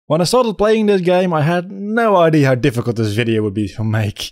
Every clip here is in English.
When I started playing this game, I had no idea how difficult this video would be to make.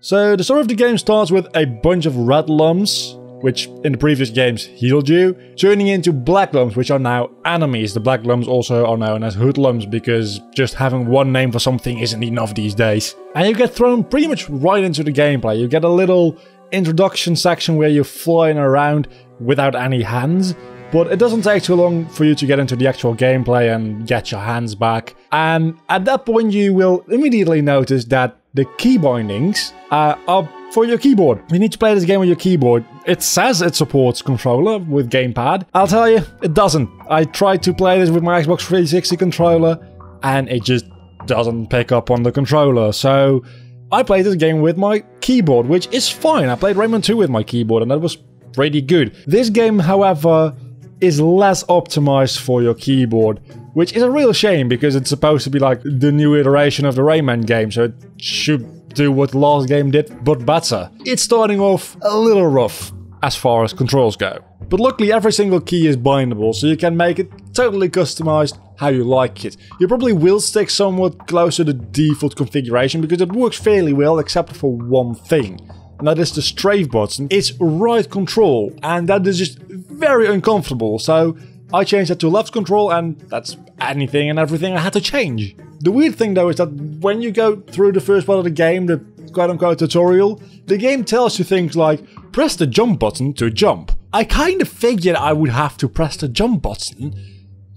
So the story of the game starts with a bunch of red lumps, which in the previous games healed you, turning into black lumps, which are now enemies. The black lumps also are known as hoodlums, because just having one name for something isn't enough these days. And you get thrown pretty much right into the gameplay. You get a little introduction section where you're flying around without any hands, but it doesn't take too long for you to get into the actual gameplay and get your hands back. And at that point you will immediately notice that the key bindings are for your keyboard. You need to play this game with your keyboard. It says it supports controller with gamepad. I'll tell you, it doesn't. I tried to play this with my Xbox 360 controller and it just doesn't pick up on the controller. So I played this game with my keyboard, which is fine. I played Rayman 2 with my keyboard and that was pretty good. This game, however, is less optimized for your keyboard, which is a real shame because it's supposed to be like the new iteration of the Rayman game, so it should do what the last game did, but better. It's starting off a little rough as far as controls go. But luckily every single key is bindable, so you can make it totally customized how you like it. You probably will stick somewhat close to the default configuration because it works fairly well except for one thing. And that is the strafe button. It's right control, and that is just very uncomfortable, so I changed that to left control, and that's anything and everything I had to change. The weird thing though is that when you go through the first part of the game, the quote-unquote tutorial, the game tells you things like, press the jump button to jump. I kind of figured I would have to press the jump button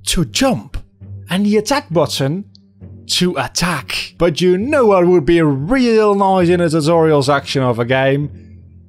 to jump, and the attack button to attack. But you know what would be real nice in a tutorial section of a game?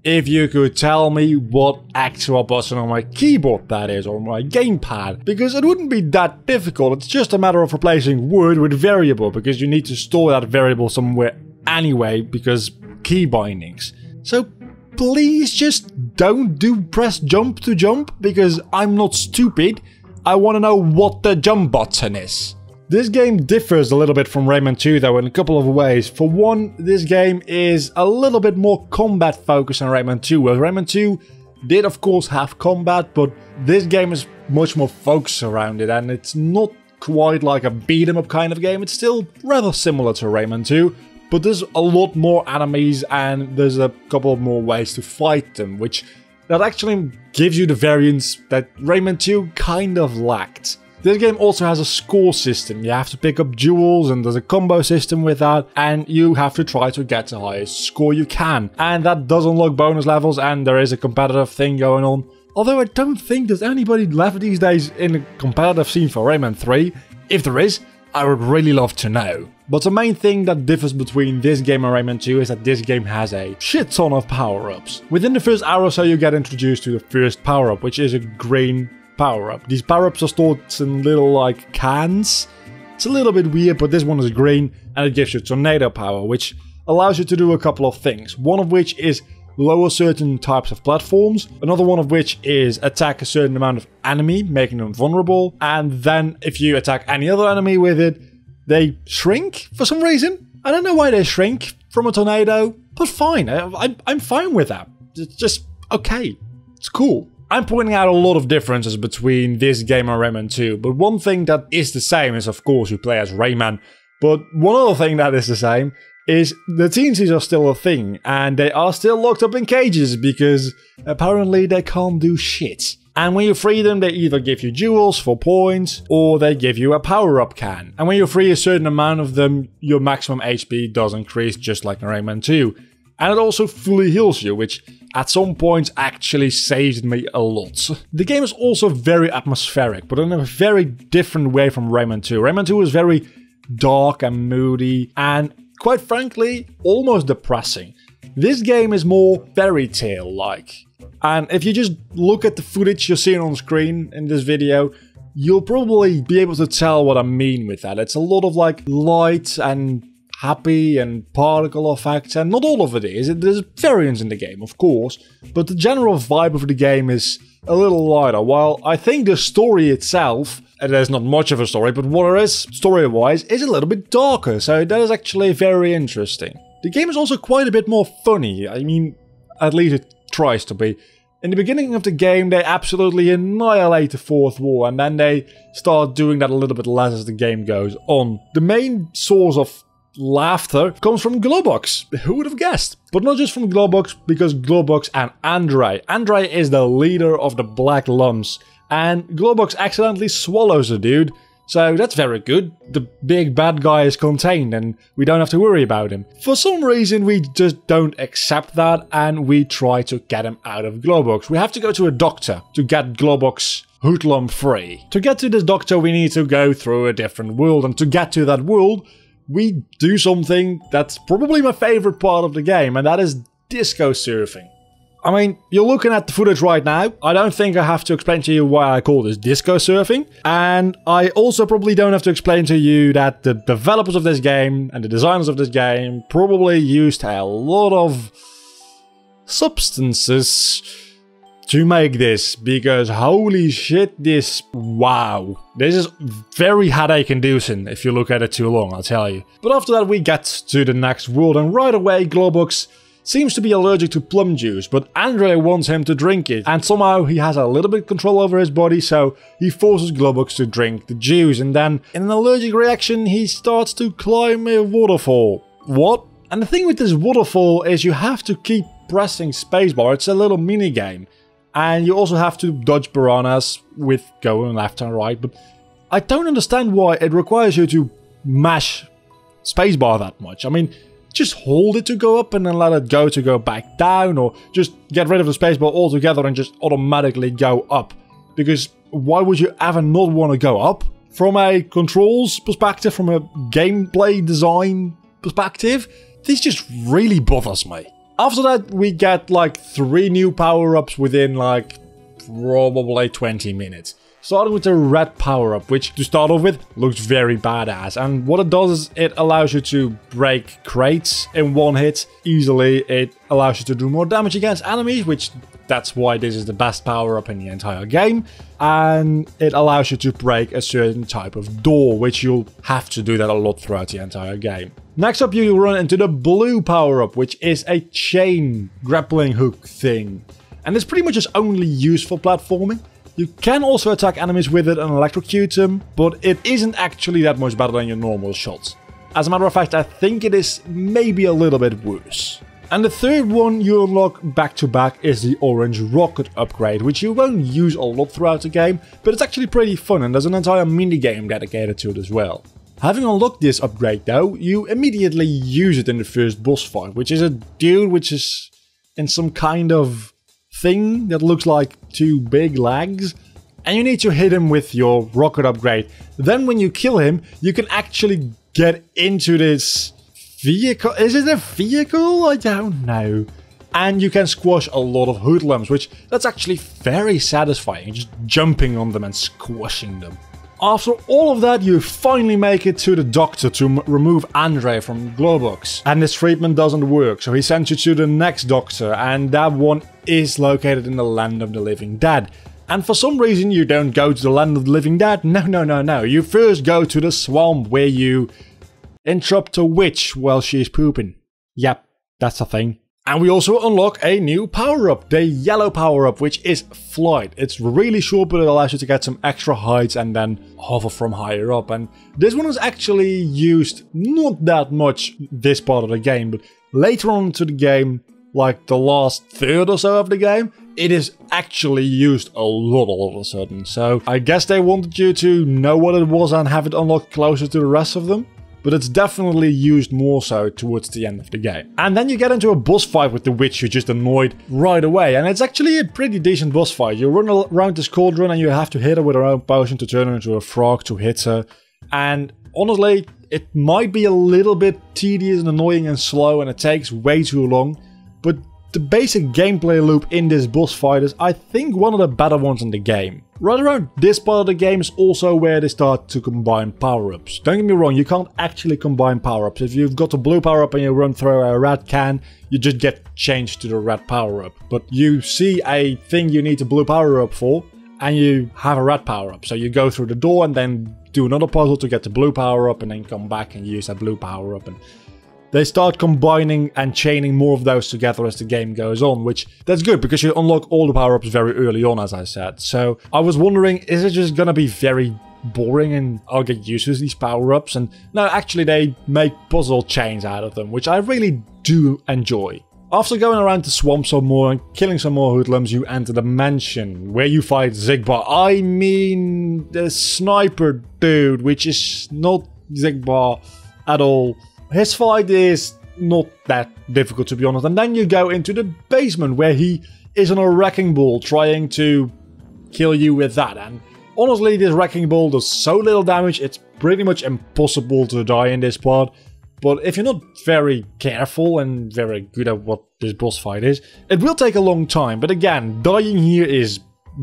If you could tell me what actual button on my keyboard that is, or my gamepad, because it wouldn't be that difficult. It's just a matter of replacing word with variable, because you need to store that variable somewhere anyway, because key bindings. So please just don't do press jump to jump, because I'm not stupid. I want to know what the jump button is. This game differs a little bit from Rayman 2 though in a couple of ways. For one, this game is a little bit more combat focused than Rayman 2, whereas Rayman 2 did of course have combat, but this game is much more focused around it, and it's not quite like a beat 'em up kind of game. It's still rather similar to Rayman 2, but there's a lot more enemies and there's a couple of more ways to fight them, which that actually gives you the variance that Rayman 2 kind of lacked. This game also has a score system. You have to pick up jewels and there's a combo system with that, and you have to try to get the highest score you can. And that does unlock bonus levels, and there is a competitive thing going on. Although I don't think there's anybody left these days in the competitive scene for Rayman 3. If there is, I would really love to know. But the main thing that differs between this game and Rayman 2 is that this game has a shit ton of power-ups. Within the first hour or so you get introduced to the first power-up, which is a green power-up. These power-ups are stored in little like cans. It's a little bit weird, but this one is green and it gives you tornado power, which allows you to do a couple of things. One of which is lower certain types of platforms, another one of which is attack a certain amount of enemy, making them vulnerable, and then if you attack any other enemy with it, they shrink for some reason. I don't know why they shrink from a tornado, but fine, I'm fine with that. It's just okay, it's cool. I'm pointing out a lot of differences between this game and Rayman 2, but one thing that is the same is of course you play as Rayman, but one other thing that is the same is the teensies are still a thing, and they are still locked up in cages because apparently they can't do shit. And when you free them, they either give you jewels for points, or they give you a power-up can. And when you free a certain amount of them, your maximum HP does increase just like in Rayman 2. And it also fully heals you, which at some points actually saved me a lot. The game is also very atmospheric, but in a very different way from Rayman 2. Rayman 2 is very dark and moody, and quite frankly, almost depressing. This game is more fairy tale-like. And if you just look at the footage you're seeing on screen in this video, you'll probably be able to tell what I mean with that. It's a lot of like light and happy and particle effects, and not all of it is. There's variance in the game, of course, but the general vibe of the game is a little lighter. While I think the story itself There's not much of a story, but what there is, story-wise, is a little bit darker, so that is actually very interesting. The game is also quite a bit more funny. I mean, at least it tries to be. In the beginning of the game, they absolutely annihilate the Fourth Wall, and then they start doing that a little bit less as the game goes on. The main source of laughter comes from Globox. Who would have guessed? But not just from Globox, because Globox and Andre. Andre is the leader of the Black Lumps, and Globox accidentally swallows the dude. So that's very good. The big bad guy is contained and we don't have to worry about him. For some reason we just don't accept that and we try to get him out of Globox. We have to go to a doctor to get Globox Hoodlum free. To get to this doctor we need to go through a different world, and to get to that world we do something that's probably my favorite part of the game, and that is disco surfing. I mean, you're looking at the footage right now. I don't think I have to explain to you why I call this disco surfing. And I also probably don't have to explain to you that the developers of this game and the designers of this game probably used a lot of substances to make this, because holy shit, this is very headache inducing if you look at it too long, I'll tell you. But after that we get to the next world, and right away Globox seems to be allergic to plum juice, but Andre wants him to drink it, and somehow he has a little bit of control over his body, so he forces Globox to drink the juice, and then in an allergic reaction he starts to climb a waterfall. What? And the thing with this waterfall is you have to keep pressing spacebar. It's a little mini game, and you also have to dodge piranhas with going left and right, but I don't understand why it requires you to mash spacebar that much. I mean, just hold it to go up and then let it go to go back down, or just get rid of the spacebar altogether and just automatically go up. Because why would you ever not want to go up? From a controls perspective, from a gameplay design perspective, this just really bothers me. After that, we get like 3 new power-ups within like probably 20 minutes. Starting with the red power-up, which to start off with looks very badass, and what it does is it allows you to break crates in one hit easily. It allows you to do more damage against enemies, which that's why this is the best power-up in the entire game, and it allows you to break a certain type of door, which you'll have to do that a lot throughout the entire game. Next up you run into the blue power-up, which is a chain grappling hook thing, and it's pretty much just only used for platforming. You can also attack enemies with it and electrocute them, but it isn't actually that much better than your normal shots. As a matter of fact, I think it is maybe a little bit worse. And the third one you unlock back to back is the orange rocket upgrade, which you won't use a lot throughout the game, but it's actually pretty fun, and there's an entire minigame dedicated to it as well. Having unlocked this upgrade though, you immediately use it in the first boss fight, which is a dude which is in some kind of thing that looks like 2 big legs, and you need to hit him with your rocket upgrade. Then when you kill him, you can actually get into this vehicle. Is it a vehicle? I don't know. And you can squash a lot of hoodlums, which that's actually very satisfying, just jumping on them and squashing them. After all of that, you finally make it to the doctor to remove Andre from Globox. And this treatment doesn't work, so he sends you to the next doctor, and that one is located in the land of the living dead. And for some reason you don't go to the land of the living dead. No. You first go to the swamp where you interrupt a witch while she's pooping. Yep, that's a thing. And we also unlock a new power-up, the yellow power-up, which is flight. It's really short, but it allows you to get some extra heights and then hover from higher up. And this one is actually used not that much this part of the game, but later on into the game, like the last third or so of the game, it is actually used a lot all of a sudden. So I guess they wanted you to know what it was and have it unlocked closer to the rest of them. But it's definitely used more so towards the end of the game. And then you get into a boss fight with the witch you just annoyed right away. And it's actually a pretty decent boss fight. You run around this cauldron and you have to hit her with her own potion to turn her into a frog to hit her. And honestly, it might be a little bit tedious and annoying and slow, and it takes way too long. But the basic gameplay loop in this boss fight is, I think, one of the better ones in the game. Right around this part of the game is also where they start to combine power-ups. Don't get me wrong, you can't actually combine power-ups. If you've got a blue power-up and you run through a red can, you just get changed to the red power-up. But you see a thing you need a blue power-up for, and you have a red power-up. So you go through the door and then do another puzzle to get the blue power-up, and then come back and use that blue power-up. And they start combining and chaining more of those together as the game goes on, which that's good because you unlock all the power-ups very early on, as I said. So I was wondering, is it just gonna be very boring and I'll get used to these power-ups? And no, actually they make puzzle chains out of them, which I really do enjoy. After going around the swamp some more and killing some more hoodlums, you enter the mansion, where you fight Zigbar. I mean, the sniper dude, which is not Zigbar at all. His fight is not that difficult, to be honest. And then you go into the basement, where he is on a wrecking ball trying to kill you with that. And honestly, this wrecking ball does so little damage, it's pretty much impossible to die in this part. But if you're not very careful and very good at what this boss fight is, it will take a long time. But again, dying here is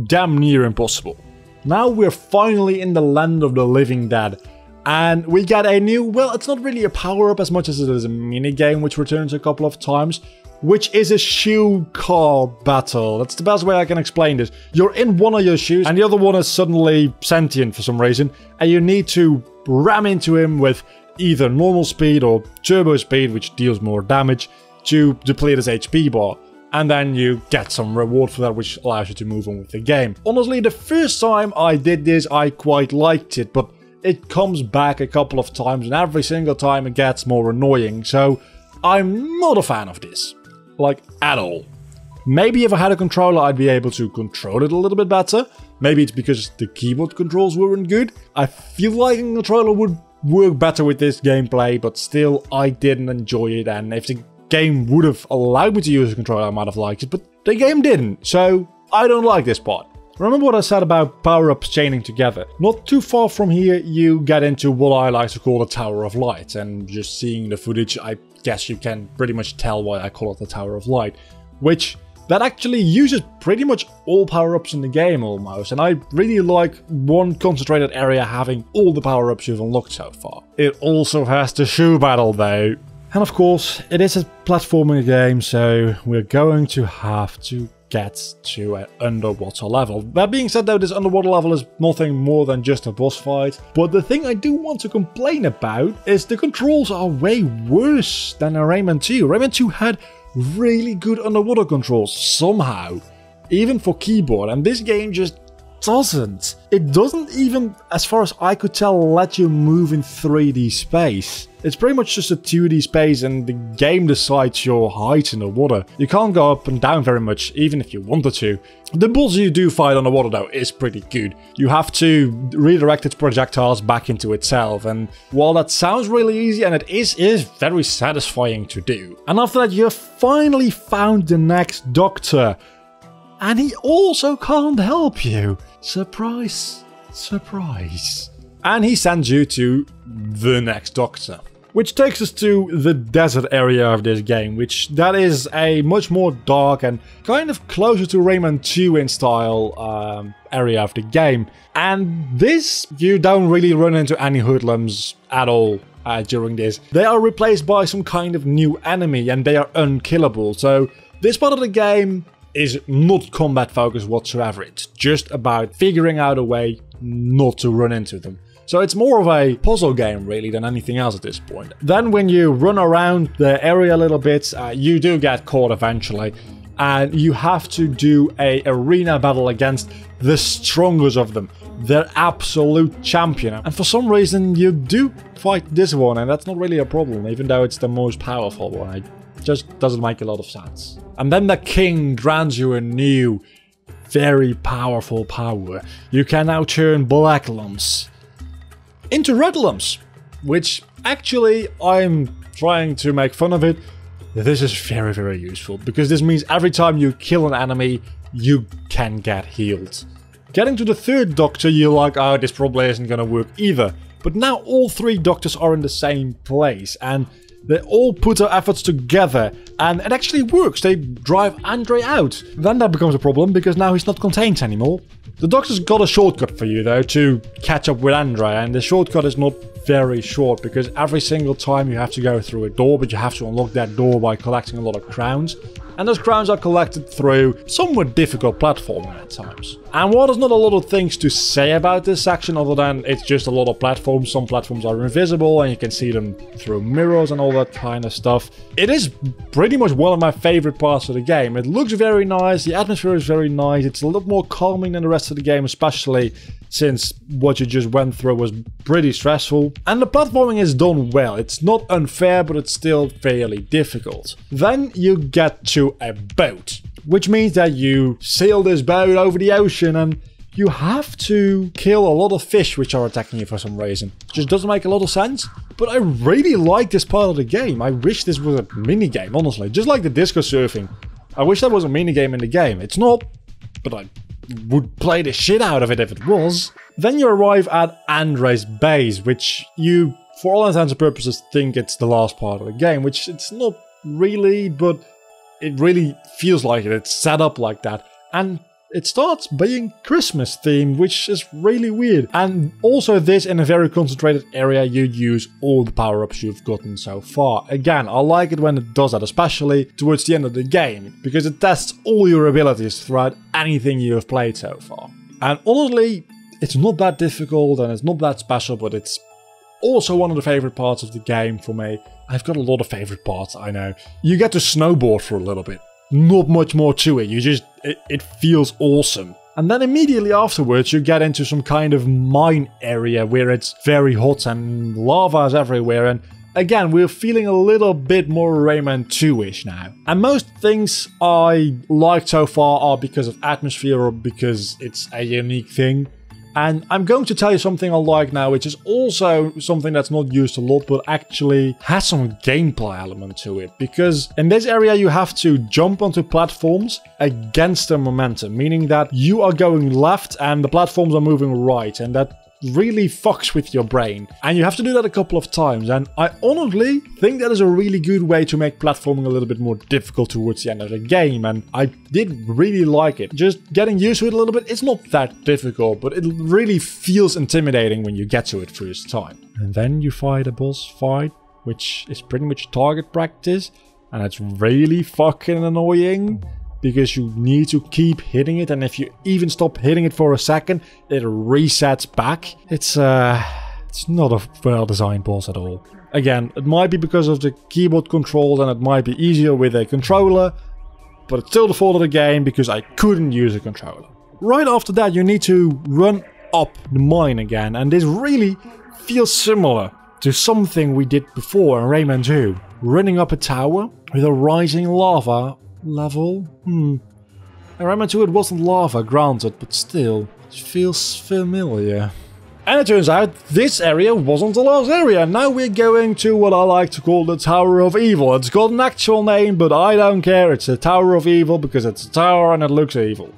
damn near impossible. Now we're finally in the land of the living dead. And we get a new, well, it's not really a power-up as much as it is a minigame, which returns a couple of times, which is a shoe car battle. That's the best way I can explain this. You're in one of your shoes, and the other one is suddenly sentient for some reason, and you need to ram into him with either normal speed or turbo speed, which deals more damage, to deplete his HP bar. And then you get some reward for that, which allows you to move on with the game. Honestly, the first time I did this, I quite liked it, but it comes back a couple of times, and every single time it gets more annoying. So I'm not a fan of this, like, at all. Maybe if I had a controller, I'd be able to control it a little bit better. Maybe it's because the keyboard controls weren't good. I feel like a controller would work better with this gameplay, but still, I didn't enjoy it. And if the game would have allowed me to use a controller, I might have liked it, but the game didn't, so I don't like this part. Remember what I said about power-ups chaining together? Not too far from here, you get into what I like to call the Tower of Light, and just seeing the footage, I guess you can pretty much tell why I call it the Tower of Light, which that actually uses pretty much all power-ups in the game almost, and I really like one concentrated area having all the power-ups you've unlocked so far. It also has the shoe battle though. And of course, it is a platforming game, so we're going to have to get to an underwater level. That being said though, this underwater level is nothing more than just a boss fight. But the thing I do want to complain about is the controls are way worse than in Rayman 2. Rayman 2 had really good underwater controls somehow, even for keyboard, and this game just doesn't. It doesn't even, as far as I could tell, let you move in 3D space. It's pretty much just a 2D space, and the game decides your height in the water. You can't go up and down very much, even if you wanted to. The boss you do fight underwater though is pretty good. You have to redirect its projectiles back into itself, and while that sounds really easy, and it is very satisfying to do. And after that, you finally found the next doctor, and he also can't help you. Surprise, surprise. And he sends you to the next doctor. Which takes us to the desert area of this game, which that is a much more dark and kind of closer to Rayman 2 in style area of the game. And this, you don't really run into any hoodlums at all during this. They are replaced by some kind of new enemy, and they are unkillable. So this part of the game is not combat focused whatsoever. It's just about figuring out a way not to run into them. So it's more of a puzzle game really than anything else at this point. Then when you run around the area a little bit, you do get caught eventually, and you have to do a arena battle against the strongest of them, their absolute champion. And for some reason you do fight this one, and that's not really a problem, even though it's the most powerful one. It just doesn't make a lot of sense. And then the king grants you a new, very powerful power. You can now turn black lumps into red lumps, which actually I'm trying to make fun of it. This is very, very useful, because this means every time you kill an enemy, you can get healed. Getting to the third doctor, you're like, oh, this probably isn't gonna work either. But now all three doctors are in the same place, and they all put their efforts together, and it actually works. They drive Andre out. Then that becomes a problem, because now he's not contained anymore. The doctor's got a shortcut for you though to catch up with Andre, and the shortcut is not very short because every single time you have to go through a door, but you have to unlock that door by collecting a lot of crowns. And those crowns are collected through somewhat difficult platforming at times. And while there's not a lot of things to say about this section other than it's just a lot of platforms, some platforms are invisible and you can see them through mirrors and all that kind of stuff, it is pretty much one of my favorite parts of the game. It looks very nice, the atmosphere is very nice, it's a lot more calming than the rest of the game, especially since what you just went through was pretty stressful. And the platforming is done well. It's not unfair, but it's still fairly difficult. Then you get to a boat, which means that you sail this boat over the ocean and you have to kill a lot of fish which are attacking you for some reason. Just doesn't make a lot of sense. But I really like this part of the game. I wish this was a mini-game, honestly. Just like the disco surfing. I wish that was a mini-game in the game. It's not, but I would play the shit out of it if it was. Then you arrive at Andre's base, which you, for all intents and purposes, think it's the last part of the game, which it's not really, but it really feels like it. It's set up like that. And it starts being Christmas themed, which is really weird. And also this in a very concentrated area, you use all the power-ups you've gotten so far. Again, I like it when it does that, especially towards the end of the game, because it tests all your abilities throughout anything you have played so far. And honestly, it's not that difficult and it's not that special, but it's also one of the favorite parts of the game for me. I've got a lot of favorite parts, I know. You get to snowboard for a little bit. Not much more to it, it feels awesome. And then immediately afterwards you get into some kind of mine area where it's very hot and lava is everywhere, and again we're feeling a little bit more Rayman 2-ish now. And most things I liked so far are because of atmosphere or because it's a unique thing. And I'm going to tell you something I like now, which is also something that's not used a lot, but actually has some gameplay element to it. Because in this area you have to jump onto platforms against the momentum, meaning that you are going left and the platforms are moving right, and that really fucks with your brain. And you have to do that a couple of times, and I honestly think that is a really good way to make platforming a little bit more difficult towards the end of the game, and I did really like it. Just getting used to it a little bit, it's not that difficult, but it really feels intimidating when you get to it first time. And then you fight a boss fight, which is pretty much target practice, and it's really fucking annoying. Because you need to keep hitting it, and if you even stop hitting it for a second, it resets back. It's not a well-designed boss at all. Again, it might be because of the keyboard controls, and it might be easier with a controller, but it's still the fault of the game because I couldn't use a controller. Right after that, you need to run up the mine again, and this really feels similar to something we did before in Rayman 2. Running up a tower with a rising lava level? In Rayman 2 it wasn't lava, granted, but still, it feels familiar. And it turns out this area wasn't the last area. Now we're going to what I like to call the Tower of Evil. It's got an actual name, but I don't care. It's a Tower of Evil because it's a tower and it looks evil.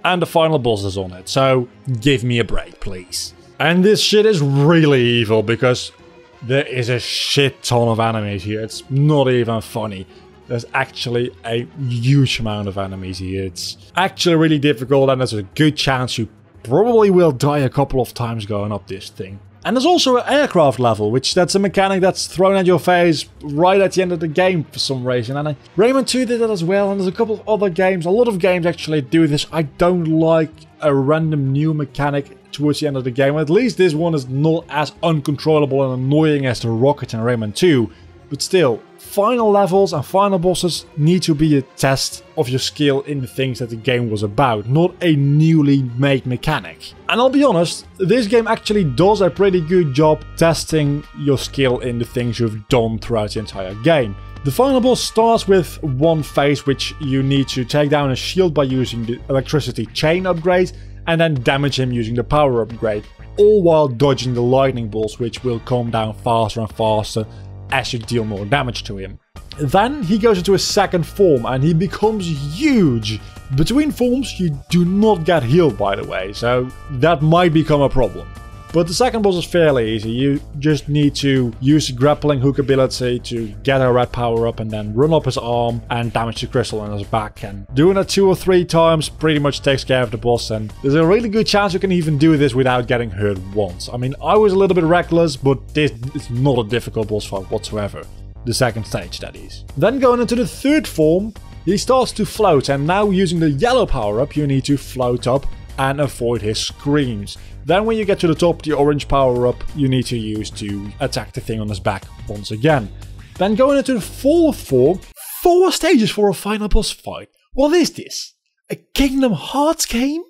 And the final boss is on it, so give me a break, please. And this shit is really evil because there is a shit ton of enemies here. It's not even funny. There's actually a huge amount of enemies here. It's actually really difficult, and there's a good chance you probably will die a couple of times going up this thing. And there's also an aircraft level, which that's a mechanic that's thrown at your face right at the end of the game for some reason. And Rayman 2 did that as well, and there's a couple of other games. A lot of games actually do this. I don't like a random new mechanic towards the end of the game. At least this one is not as uncontrollable and annoying as the rocket in Rayman 2. But still, final levels and final bosses need to be a test of your skill in the things that the game was about, not a newly made mechanic. And I'll be honest, this game actually does a pretty good job testing your skill in the things you've done throughout the entire game. The final boss starts with one phase which you need to take down a shield by using the electricity chain upgrade and then damage him using the power upgrade, all while dodging the lightning bolts which will come down faster and faster as you deal more damage to him. Then he goes into a second form and he becomes huge. Between forms you do not get healed, by the way, so that might become a problem. But the second boss is fairly easy. You just need to use the grappling hook ability to get a red power up and then run up his arm and damage the crystal on his back. And doing it 2 or 3 times pretty much takes care of the boss, and there's a really good chance you can even do this without getting hurt once. I mean, I was a little bit reckless, but this is not a difficult boss fight whatsoever. The second stage, that is. Then going into the third form, he starts to float, and now using the yellow power up, you need to float up and avoid his screams. Then when you get to the top, the orange power up you need to use to attack the thing on his back once again. Then going into the fourth form, 4 stages for a final boss fight. What is this? A Kingdom Hearts game?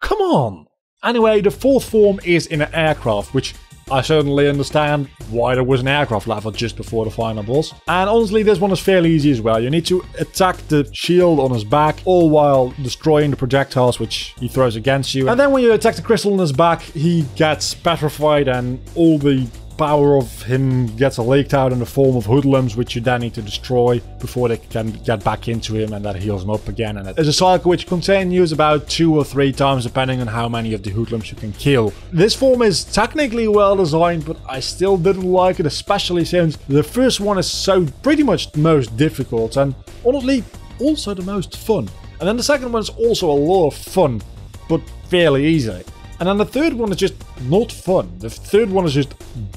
Come on! Anyway, the fourth form is in an aircraft, which I certainly understand why there was an aircraft level just before the final boss. And honestly, this one is fairly easy as well. You need to attack the shield on his back, all while destroying the projectiles which he throws against you. And then when you attack the crystal on his back, he gets petrified and all the power of him gets leaked out in the form of hoodlums, which you then need to destroy before they can get back into him, and that heals him up again. And it's a cycle which continues about 2 or 3 times depending on how many of the hoodlums you can kill. This form is technically well designed, but I still didn't like it, especially since the first one is so pretty much the most difficult and honestly also the most fun. And then the second one is also a lot of fun, but fairly easy. And then the third one is just not fun. The third one is just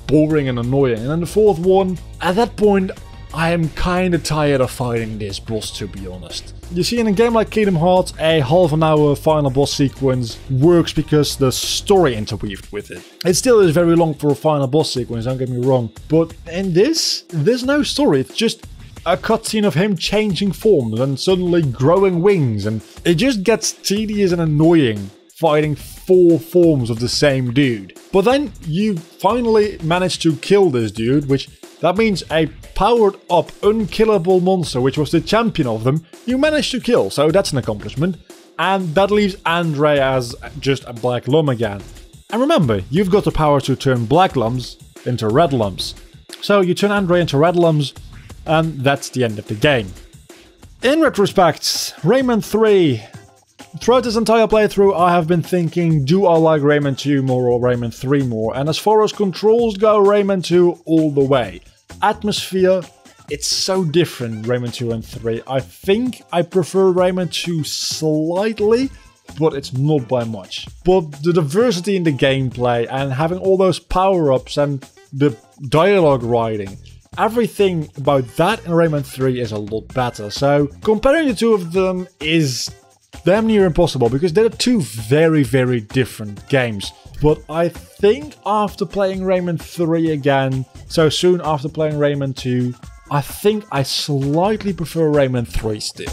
boring and annoying. And then the fourth one, at that point, I am kinda tired of fighting this boss, to be honest. You see, in a game like Kingdom Hearts, a half an hour final boss sequence works because the story interweaved with it. It still is very long for a final boss sequence, don't get me wrong. But in this, there's no story. It's just a cutscene of him changing forms and suddenly growing wings. And it just gets tedious and annoying fighting 4 forms of the same dude. But then you finally manage to kill this dude, which that means a powered up unkillable monster, which was the champion of them, you managed to kill, so that's an accomplishment. And that leaves Andre as just a black lump again. And remember, you've got the power to turn black lumps into red lumps. So you turn Andre into red lumps, and that's the end of the game. In retrospect, Rayman 3. Throughout this entire playthrough, I have been thinking, do I like Rayman 2 more or Rayman 3 more? And as far as controls go, Rayman 2 all the way. Atmosphere, it's so different, Rayman 2 and 3. I think I prefer Rayman 2 slightly, but it's not by much. But the diversity in the gameplay and having all those power-ups and the dialogue writing, everything about that in Rayman 3 is a lot better. So comparing the two of them is damn near impossible because they're 2 very, very different games. But I think after playing Rayman 3 again, so soon after playing Rayman 2, I think I slightly prefer Rayman 3 still.